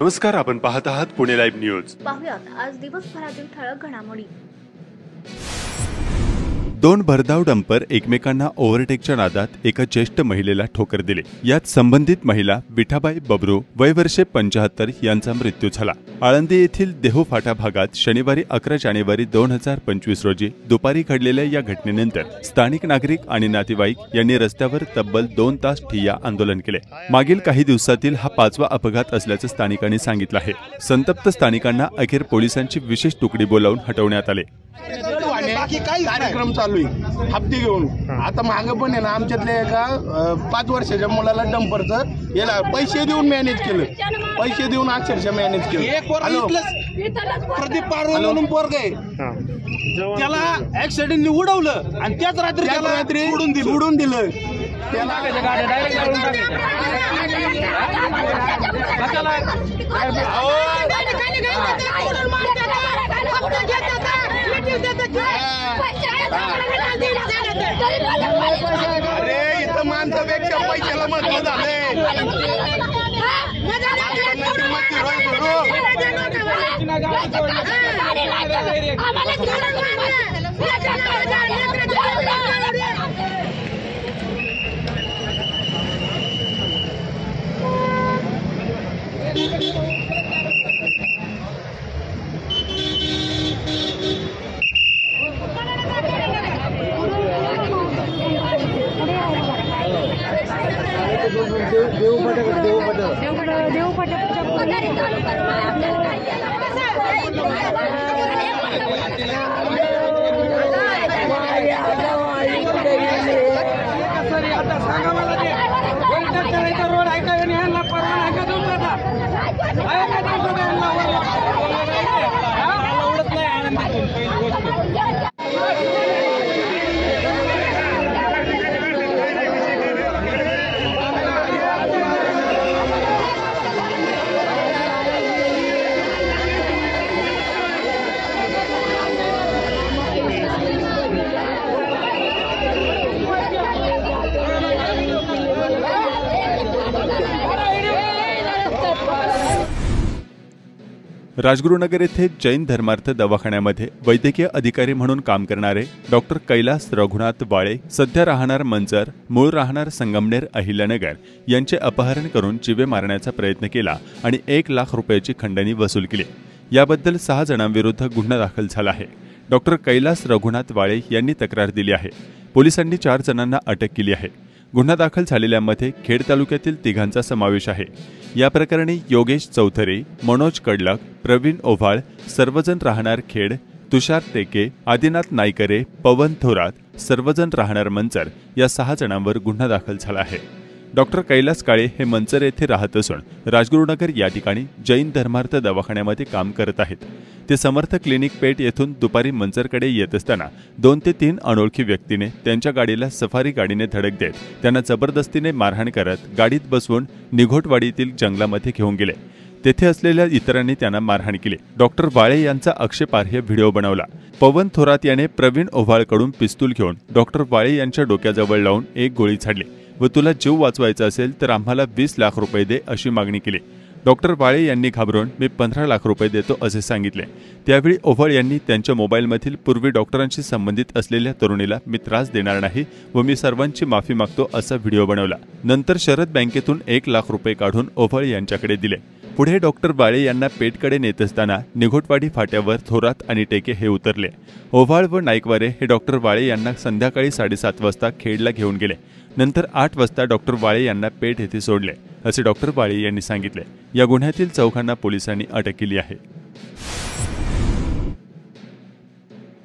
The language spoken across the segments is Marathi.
नमस्कार, आपण पाहत आहात पुणे लाईव्ह न्यूज। पाहुयात आज दिवसभरातील ठळक घडामोडी। दोन भरधाव डंपर एकमेकांना ओव्हरटेकच्या नादात एका ज्येष्ठ महिलेला ठोकर दिली। यात संबंधित महिला विठाबाई बबरू वय वर्षे 75 यांचा मृत्यू झाला। आळंदी येथील देहू फाटा भागात शनिवारी 11 जानेवारी 2025 रोजी दुपारी घडलेल्या या घटनेनंतर स्थानिक नागरिक आणि नातेवाईक यांनी रस्त्यावर तब्बल 2 तास ठिय्या आंदोलन केले। मागील काही दिवसातील हा 5वा अपघात असल्याचं स्थानिकांनी सांगितलं आहे। संतप्त स्थानिकांना अखेर पोलिसांची विशेष तुकडी बोलावून हटवण्यात आले। बाकी काही कार्यक्रम चालू आहे हप्ते घेऊन। आता मागे पण आहे ना, आमच्यातल्या एका 5 वर्षाच्या मुलाला डंपरचं याला पैसे देऊन मॅनेज केलं, पैसे देऊन अक्षरशः मॅनेज केलं। प्रदीप पारवे म्हणून पोरग आहे, त्याला ऍक्सिडेंटने उडवलं आणि त्याच रात्री उडून दिलं त्याला। अरे इथं माणसापेक्षा पैशाला महत्व झालंय। राजगुरुनगर येथे जैन धर्मार्थ दवाखान्यामध्ये वैद्यकीय अधिकारी म्हणून काम करणारे डॉक्टर कैलास रघुनाथ वाळे सध्या राहणार मंचर, मूळ राहणार संगमनेर अहिल्यानगर यांचे अपहरण करून जीवे मारण्याचा प्रयत्न केला आणि 1 लाख रुपयाची खंडणी वसूल केली। याबद्दल 6 जणांविरुद्ध गुन्हा दाखल झाला आहे। डॉक्टर कैलास रघुनाथ वाळे यांनी तक्रार दिली आहे। पोलिसांनी 4 जणांना अटक केली आहे। गुन्हा दाखल झालेल्यांमध्ये खेड तालुक्यातील 3घांचा समावेश आहे। या प्रकरणी योगेश चौधरी, मनोज कडलक, प्रवीण ओव्हाळ सर्वजण राहणार खेड, तुषार टेके, आदिनाथ नाईकरे, पवन थोरात सर्वजण राहणार मंचर या 6 जणांवर गुन्हा दाखल झाला आहे। डॉक्टर कैलास काळे हे मंचर येथे राहत असून राजगुरुनगर या ठिकाणी जैन धर्मार्थ दवाखान्यामध्ये काम करत आहेत। ते समर्थ क्लिनिक पेठ येथून दुपारी मंचरकडे येत असताना 2 ते 3 अनोळखी व्यक्तीने त्यांच्या गाडीला सफारी गाडीने धडक देत त्यांना जबरदस्तीने मारहाण करत गाडीत बसवून निघोटवाडीतील जंगलामध्ये घेऊन गेले। तेथे असलेल्या इतरांनी त्यांना मारहाण केली। डॉक्टर वाळे यांचा आक्षेपार्ह व्हिडिओ बनवला। पवन थोरात याने प्रवीण ओव्हाळकडून पिस्तूल घेऊन डॉक्टर वाळे यांच्या डोक्याजवळ लावून 1 गोळी झाडली व तुला जीव वाचवायचा असेल तर आम्हाला 20 लाख रुपये दे अशी मागणी केली। डॉक्टर वाळे यांनी घाबरून मी 15 लाख रुपये देतो असे सांगितले। त्यावेळी ओव्हाळ यांनी त्यांच्या मोबाईलमधील पूर्वी डॉक्टरांशी संबंधित असलेल्या तरुणीला मी त्रास देणार नाही व मी सर्वांची माफी मागतो असा व्हिडिओ बनवला। नंतर शरद बँकेतून 1 लाख रुपये काढून ओव्हाळ यांच्याकडे दिले। पुढे डॉक्टर वाळे यांना पेठकडे नेत असताना निघोटवाडी फाट्यावर थोरात आणि टेके हे उतरले। ओव्हाळ व नाईकवारे हे डॉक्टर वाळे यांना संध्याकाळी 7:30 वाजता खेडला घेऊन गेले। नंतर 8 वाजता डॉक्टर वाळे यांना पेठ येथे सोडले असे डॉक्टर वाळे यांनी सांगितले। या गुन्ह्यातील 4घांना पोलिसांनी अटक केली आहे।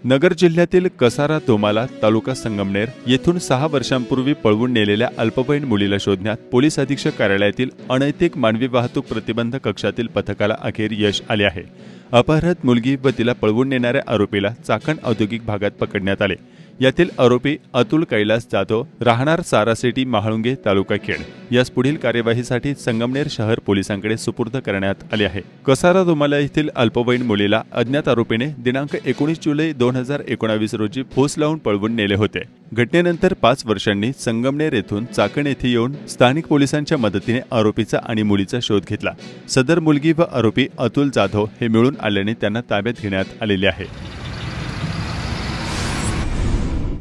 नगर जिल्ह्यातील कसारा तोमाला तालुका संगमनेर येथून 6 वर्षांपूर्वी पळवून नेलेल्या अल्पवयीन मुलीला शोधण्यात पोलीस अधीक्षक कार्यालयातील अनैतिक मानवी वाहतूक प्रतिबंध कक्षातील पथकाला अखेर यश आले आहे। अपहृत मुलगी व तिला पळवून नेणाऱ्या आरोपीला चाकण औद्योगिक भागात पकडण्यात आले। यातील आरोपी अतुल कैलास जाधव राहणार सारा सिटी महाळुंगे तालुका खेड यास पुढील कार्यवाहीसाठी संगमनेर शहर पोलिसांकडे सुपूर्द करण्यात आले आहे। कसारा दुमाला येथील अल्पवयीन मुलीला अज्ञात आरोपीने दिनांक 19 जुलै 2019 रोजी फौस लावून पळवून नेले होते। घटनेनंतर 5 वर्षांनी संगमनेर येथून चाकण येथे येऊन स्थानिक पोलिसांच्या मदतीने आरोपीचा आणि मुलीचा शोध घेतला। सदर मुलगी व आरोपी अतुल जाधव हे मिळून आल्याने त्यांना ताब्यात घेण्यात आलेले आहे।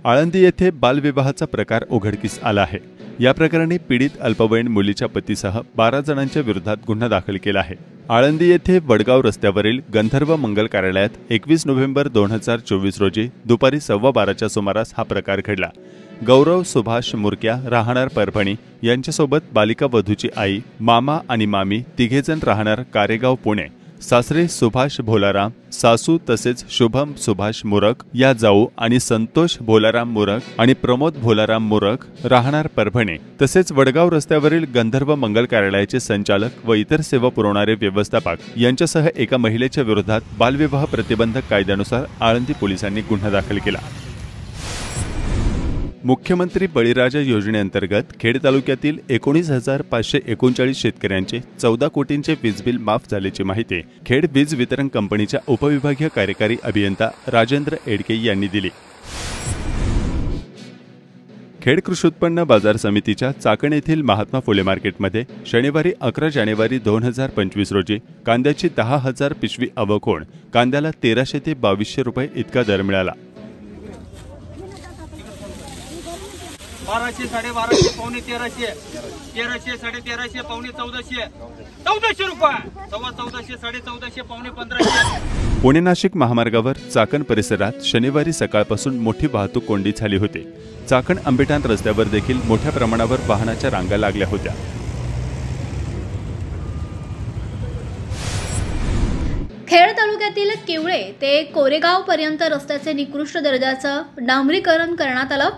आळंदी येथे बालविवाहाचा प्रकार उघडकीस आला आहे। या प्रकरणी पीडित अल्पवयीन मुलीच्या पतीसह 12 जणांच्या विरोधात गुन्हा दाखल केला आहे। आळंदी येथे वडगाव रस्त्यावरील गंधर्व मंगल कार्यालयात 21 नोव्हेंबर 2024 रोजी दुपारी 12:15च्या सुमारास हा प्रकार घडला। गौरव सुभाष मुरक्या राहणार परभणी यांच्यासोबत बालिका वधूची आई, मामा आणि मामी तिघेजण राहणार कारेगाव पुणे, सासरे सुभाष भोलाराम, सासू तसेच शुभम सुभाष मुरक या जाऊ आणि संतोष भोलाराम मुरक आणि प्रमोद भोलाराम मुरक राहणार परभणी तसेच वडगाव रस्त्यावरील गंधर्व मंगल कार्यालयाचे संचालक व इतर सेवा पुरवणारे व्यवस्थापक यांच्यासह एका महिलेच्या विरोधात बालविवाह प्रतिबंधक कायद्यानुसार आळंदी पोलिसांनी गुन्हा दाखल केला। मुख्यमंत्री बळीराजा योजनेअंतर्गत खेड तालुक्यातील 19,539 शेतकऱ्यांचे 14 कोटींचे वीज बिल माफ झाल्याची माहिती खेड वीज वितरण कंपनीच्या उपविभागीय कार्यकारी अभियंता राजेंद्र एडके यांनी दिली। खेड कृषी उत्पन्न बाजार समितीच्या चाकण येथील महात्मा फुले मार्केटमध्ये शनिवारी 11 जानेवारी 2025 रोजी कांद्याची 10,000 पिशवी आवक होऊन कांद्याला 1300 ते 2200 रुपये इतका दर मिळाला। 1200, 1250, पावणे 1300, 1300, 1350, पावणे 1400, 1400 रुपये, 1400, 1450, पावणे 1500। पुणे नाशिक महामार्गावर चाकण परिसरात शनिवारी सकाळपासून मोठी वाहतूक कोंडी झाली होती। चाकण आंबेठाण रस्त्यावर देखील मोठ्या प्रमाणावर वाहनाच्या रांगा लागल्या होत्या। खेड तालुक्यातील किवळे ते कोरेगाव पर्यंत रस्त्याचे निकृष्ट दर्जाचं डांबरीकरण करण्यात आलं।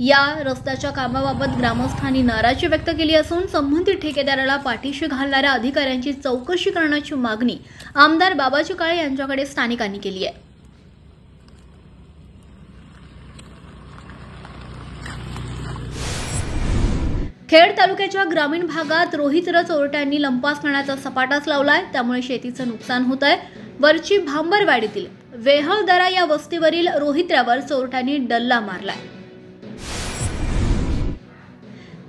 या रस्त्याच्या कामाबाबत ग्रामस्थांनी नाराजी व्यक्त केली असून संबंधित ठेकेदाराला पाठीशी घालणाऱ्या अधिकाऱ्यांची चौकशी करण्याची मागणी आमदार बाबाजी काळे यांच्याकडे स्थानिकांनी केली आहे। खेड तालुक्याच्या ग्रामीण भागात रोहित्र चोरट्यांनी लंपास करण्याचा सपाटाच लावलाय, त्यामुळे शेतीचं नुकसान होत आहे। वरची भांबरवाडीतील वेहळदरा या वस्तीवरील रोहित्र्यावर चोरट्यांनी डल्ला मारलाय।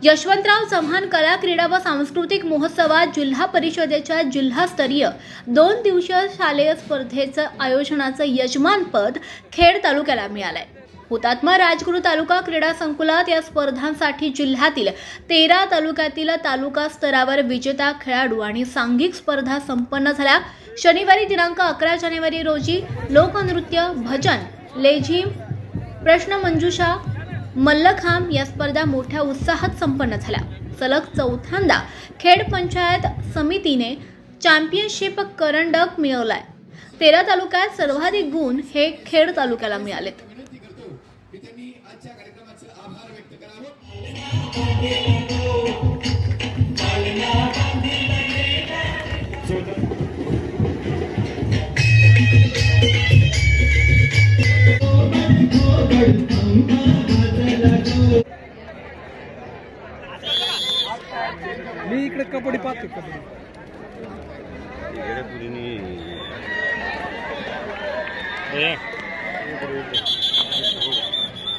यशवंतराव चव्हाण कला क्रीडा व सांस्कृतिक महोत्सवात जिल्हा परिषदेच्या जिल्हास्तरीय 2 दिवसीय शालेय स्पर्धेचं आयोजनाचं यजमानपद खेड तालुक्याला मिळालंय। हुतात्मा राजगुरू तालुका क्रीडा संकुलात या स्पर्धांसाठी जिल्ह्यातील 13 तालुक्यातील तालुका स्तरावर विजेता खेळाडू आणि सांघिक स्पर्धा संपन्न झाल्या। शनिवारी दिनांक 11 जानेवारी रोजी लोकनृत्य, भजन, लेझिम, प्रश्नमंजुषा, मल्लखांब या स्पर्धा मोठ्या उत्साहात संपन्न झाल्या। सलग चौथ्यांदा खेड पंचायत समितीने चॅम्पियनशिप करंडक मिळवलाय। 13 तालुक्यात सर्वाधिक गुण हे खेड तालुक्याला मिळालेत। मी इकडे कबड्डी पाहतो।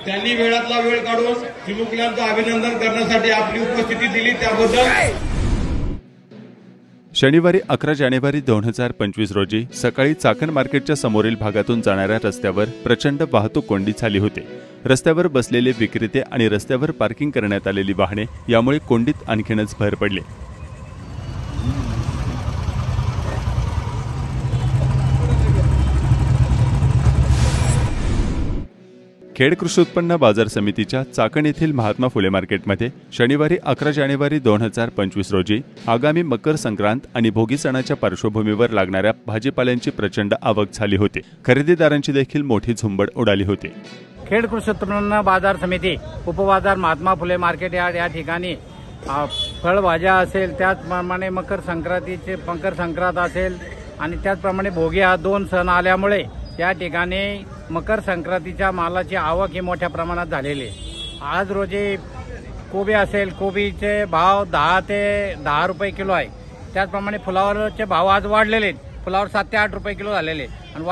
त्यांनी वेळातला वेळ काढून चिमुकल्यांचं अभिनंदन करण्यासाठी आपली उपस्थिती दिली त्याबद्दल। शनिवारी 11 जानेवारी 2025 रोजी सकाळी चाकण मार्केटच्या समोरील भागातून जाणाऱ्या रस्त्यावर प्रचंड वाहतूक कोंडी झाली होती। रस्त्यावर बसलेले विक्रेते आणि रस्त्यावर पार्किंग करण्यात आलेली वाहने यामुळे कोंडीत आणखीनच भर पडली। खेड कृषी उत्पन्न बाजार समितीच्या चाकण येथील महात्मा फुले मार्केटमध्ये शनिवारी 11 जानेवारी 2025 रोजी आगामी मकर संक्रांत आणि भोगी सणाच्या पार्श्वभूमीवर लागणाऱ्या भाजीपाल्यांची प्रचंड आवक झाली होती। खरेदीदारांची देखील मोठी झुंबड उडाली होती। खेड कृषी उत्पन्न बाजार समिती उपबाजार महात्मा फुले मार्केट या ठिकाणी फळभाज्या असेल, त्याचप्रमाणे मकर संक्रांत असेल आणि त्याचप्रमाणे भोगी हा 2 सण आल्यामुळे या ठिकाणी मकर संक्रांतीच्या मालाची आवक ही मोठ्या प्रमाणात झालेली आहे। आज रोजी कोबी असेल, कोबीचे भाव 10 ते 10 रुपये किलो आहे। त्याचप्रमाणे फुलावरचे भाव आज वाढलेले आहेत, फुलावर 7 ते 8 रुपये किलो झालेले आणि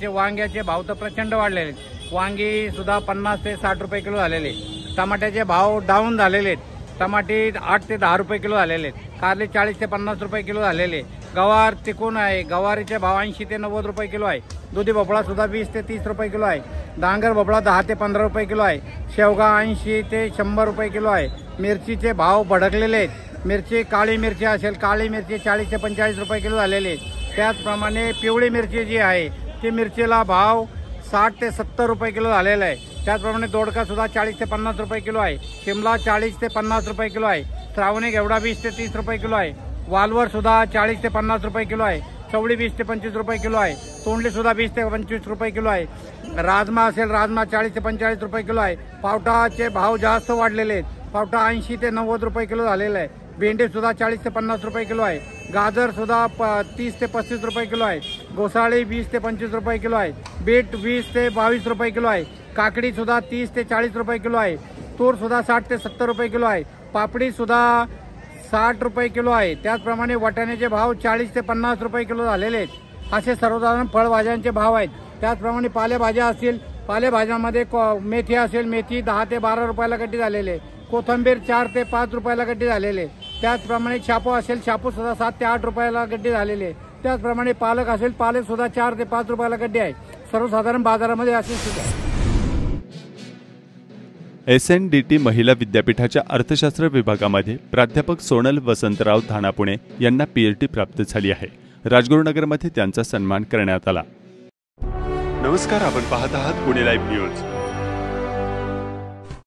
वांग्याचे भाव तर प्रचंड वाढलेले आहेत। वांगी सुद्धा 50 ते 60 रुपये किलो झालेले। टमाट्याचे भाव डाऊन झालेले आहेत, टमाटे 8 ते 10 रुपये किलो झालेले आहेत। कारले 40 ते 50 रुपये किलो झालेले। गवार टिकून आहे, गवारीचे भाव 80 ते 90 रुपये किलो आहे। दुधी भोपळा सुद्धा 20 ते 30 रुपये किलो आहे। डांगर भोपळा 10 ते 15 रुपये किलो आहे। शेवगा 80 ते 100 रुपये किलो आहे। मिरचीचे भाव भडकलेले आहेत। मिरची काळी मिरची असेल, काळी मिरची 40 ते 45 रुपये किलो झालेली आहे। त्याचप्रमाणे पिवळी मिरची जी आहे ती मिरचीला भाव 60 ते 70 रुपये किलो झालेला आहे। त्याचप्रमाणे दोडका सुद्धा 40 ते 50 रुपये किलो आहे। शिमला 40 ते 50 रुपये किलो आहे। श्रावणी घेवडा 20 ते 30 रुपये किलो आहे। वालवर सुद्धा 40 ते 50 रुपये किलो आहे। चवळी 20 ते 25 रुपये किलो आहे। तोंडली सुद्धा 20 ते 25 रुपये किलो आहे। राजमा असेल, राजमा 40 ते 45 रुपये किलो आहे। पावटाचे भाव जास्त वाढलेले आहेत, पावटा 80 ते 90 रुपये किलो झालेला आहे। भेंडी सुद्धा 40 ते 50 रुपये किलो आहे। गाजर सुद्धा 30 ते 35 रुपये किलो आहे। घोसाळी 20 ते 25 रुपये किलो आहे। बीट 20 ते 22 रुपये किलो आहे। काकडी सुद्धा 30 ते 40 रुपये किलो आहे। तूर सुद्धा 60 ते 70 रुपये किलो आहे। पापडी सुद्धा 60 रुपये किलो आहे। त्याचप्रमाणे वाटाण्याचे भाव 40 ते 50 रुपये किलो झालेले आहेत। असे सर्वसाधारण फळभाज्यांचे भाव आहेत। त्याचप्रमाणे पालेभाज्या असतील, पालेभाज्यांमध्ये मेथी असेल, मेथी 10 ते 12 रुपयाला गड्डी झालेले। कोथिंबीर 4 ते 5 रुपयाला गड्डी झालेले। त्याचप्रमाणे शापू असेल, शापू सुद्धा 7 ते 8 रुपयाला गड्डी झालेले। त्याचप्रमाणे पालक असेल, पालक सुद्धा 4 ते 5 रुपयाला गड्डी आहे। सर्वसाधारण बाजारामध्ये असे सुद्धा SNDT महिला विद्यापीठाच्या अर्थशास्त्र विभागामध्ये प्राध्यापक सोनल वसंतराव धानापुणे यांना PhD प्राप्त झाली आहे। राजगुरुनगरमध्ये त्यांचा सन्मान करण्यात आला। नमस्कार, आपण पाहत आहात पुणे लाईव्ह न्यूज।